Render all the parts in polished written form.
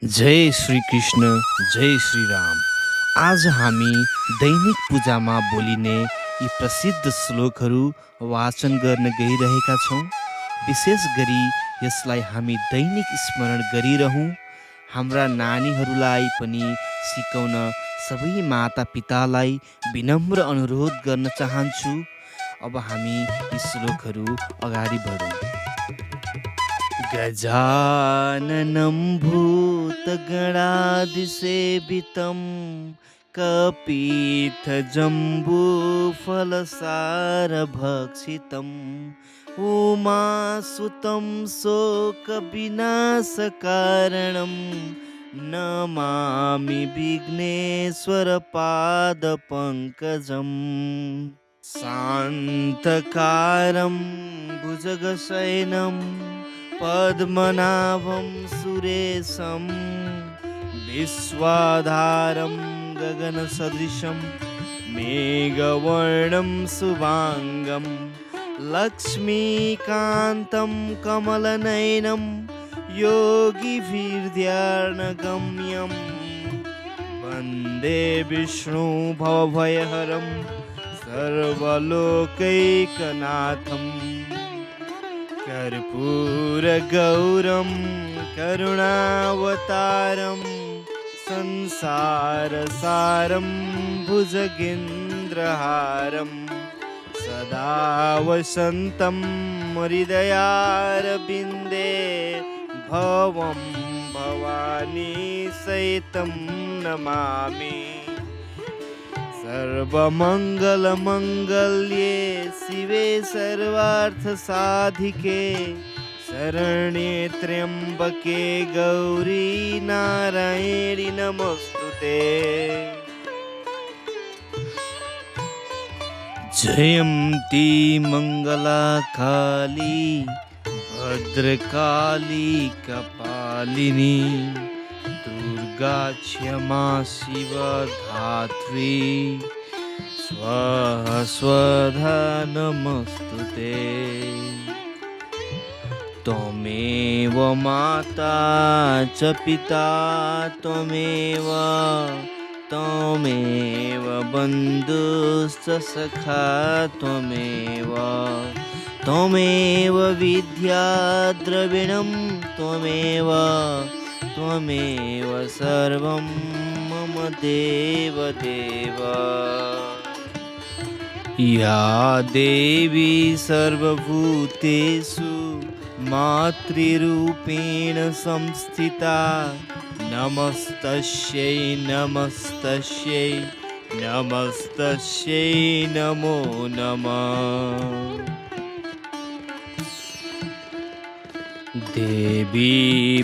जय श्री कृष्ण, जय श्री राम। आज हामी दैनिक पूजामा बोलिने यी प्रसिद्ध श्लोकहरू वाचन गर्न गइरहेका छौँ। विशेष गरी यसलाई हामी दैनिक स्मरण गरिरहौँ। हाम्रा नानीहरूलाई पनि सिकाउन सबै मातापितालाई विनम्र अनुरोध गर्न चाहन्छु। अब हामी यी श्लोकहरू अगाडि बढौँ। गजाननं भूतगणादिसेवितं कपित्थजम्बूफलसारभक्षितम् उमासुतं शोकविनाशकारणं नमामि विघ्नेश्वरपादपङ्कजम् शान्तकारं भुजगशयनं पद्मनाभं सुरेशं विश्वाधारं गगनसदृशं मेघवर्णं शुभाङ्गं लक्ष्मीकान्तं कमलनयनं योगिभिर्ध्यानगम्यं वन्दे विष्णु भवभयहरं सर्वलोकैकनाथम् कर्पूरगौरं करुणावतारं संसारसारं भुजगेन्द्रहारं सदा वसन्तं हृदयारविन्दे भवं भवानी सहितं नमामि। सर्वमङ्गलमङ्गल्ये शिवे सर्वार्थसाधिके शरण्ये त्र्यम्बके गौरी नारायणि नमोस्तुते। जयन्ती मङ्गलाकाली भद्रकाली कपालिनी दुर्गा क्षमा शिवा धात्री स्वाहा स्वधा नमस्तुते। त्वमेव माता च पिता त्वमेव बन्धुश्च सखा त्वमेव विद्या द्रविणं त्वमेव सर्वं मम देवदेव। या देवी सर्वभूतेषु मातृरूपेण संस्थिता नमस्तस्यै नमो नमः। देवी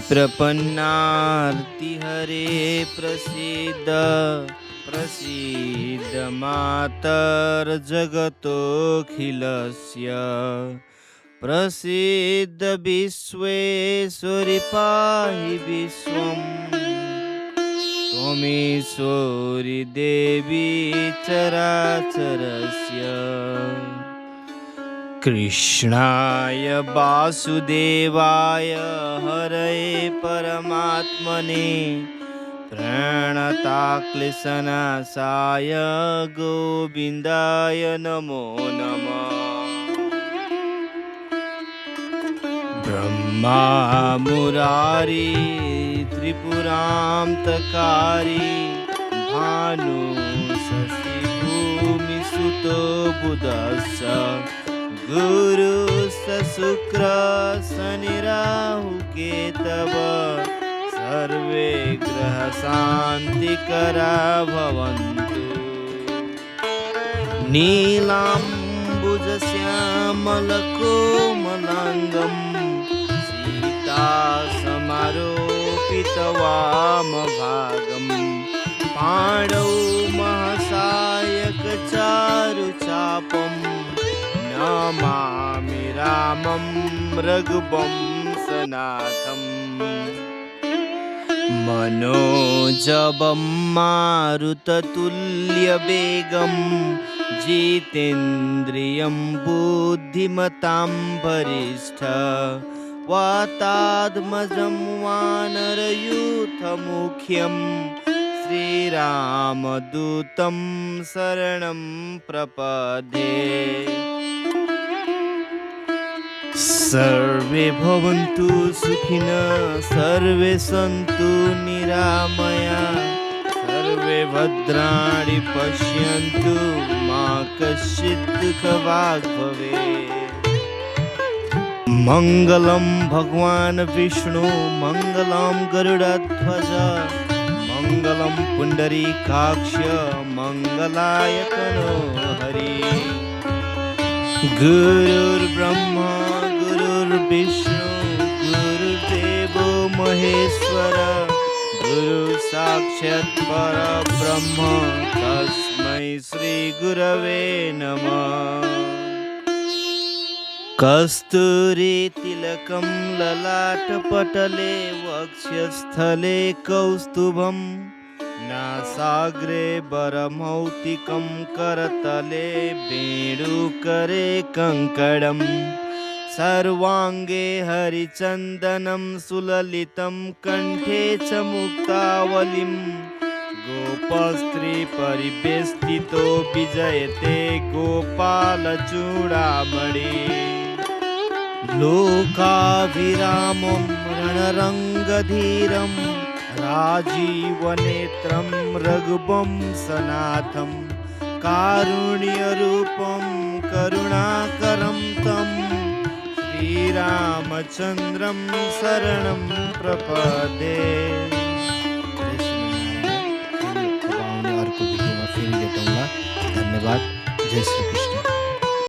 प्रपन्नार्तिहरे प्रसीद मातर्जगतोऽखिलस्य प्रसीद विश्वेश्वरि पाहि विश्वम् त्वमेश्वरि देवी चराचरस्य। कृष्णाय वासुदेवाय हरये परमात्मने प्रणताक्लेशनाशाय गोविन्दाय नमो नमः। ब्रह्मा मुरारी त्रिपुरान्तकारी भानु शशि भूमिसुतो बुधश्च गुरु शुक्र शनि राहु केतव सर्वे ग्रह शान्तिकरा भवन्तु। नीलाम्बुजश्यामलकोमलाङ्गं सीतासमारोपितवामभागं पाणौ महासायकचारुचापं नमामि रामं रघुवंशनाथम्। मनोजवं मारुततुल्यवेगं जितेन्द्रियं बुद्धिमतां वरिष्ठ वातात्मजं वानरयूथमुख्यं मुख्यं श्रीरामदूतं शरणं प्रपद्ये। सर्वे भवन्तु सुखिनः, सर्वे सन्तु निरामया, सर्वे भद्राणि पश्यन्तु, मा कश्चित् दुःखभाग् भवेत्। मङ्गलं भगवान् विष्णु, मङ्गलं गरुडध्वज, मङ्गलं पुण्डरीकाक्ष, मङ्गलाय तनो हरि। गुरुर्ब्रह्मा गुरुर्विष्णु गुरुर्देवो महेश्वर, गुरु साक्षात् परब्रह्म, तस्मै श्री गुरवे नमः। कस्तूरी तिलकं ललाटपटले, वक्षस्थले कौस्तुभं, नासाग्रे वरमौक्तिकं, करतले वेणुकरे कङ्कणम्, सर्वाङ्गे हरिचन्दनं सुललितं, कण्ठे च मुक्तावलिं, गोपस्त्री परिवेष्टितो विजयते गोपालचूडामणि। लोकाभिरामं रणरङ्गधीरं, राजीवनेत्रं रघुवंशनाथं, कारुण्यरूपं करुणाकरं तं, श्रीरामचन्द्रं शरणं प्रपद्ये। अर्को भिडियोमा फेरि भेटौँला। धन्यवाद। जय श्री कृष्ण।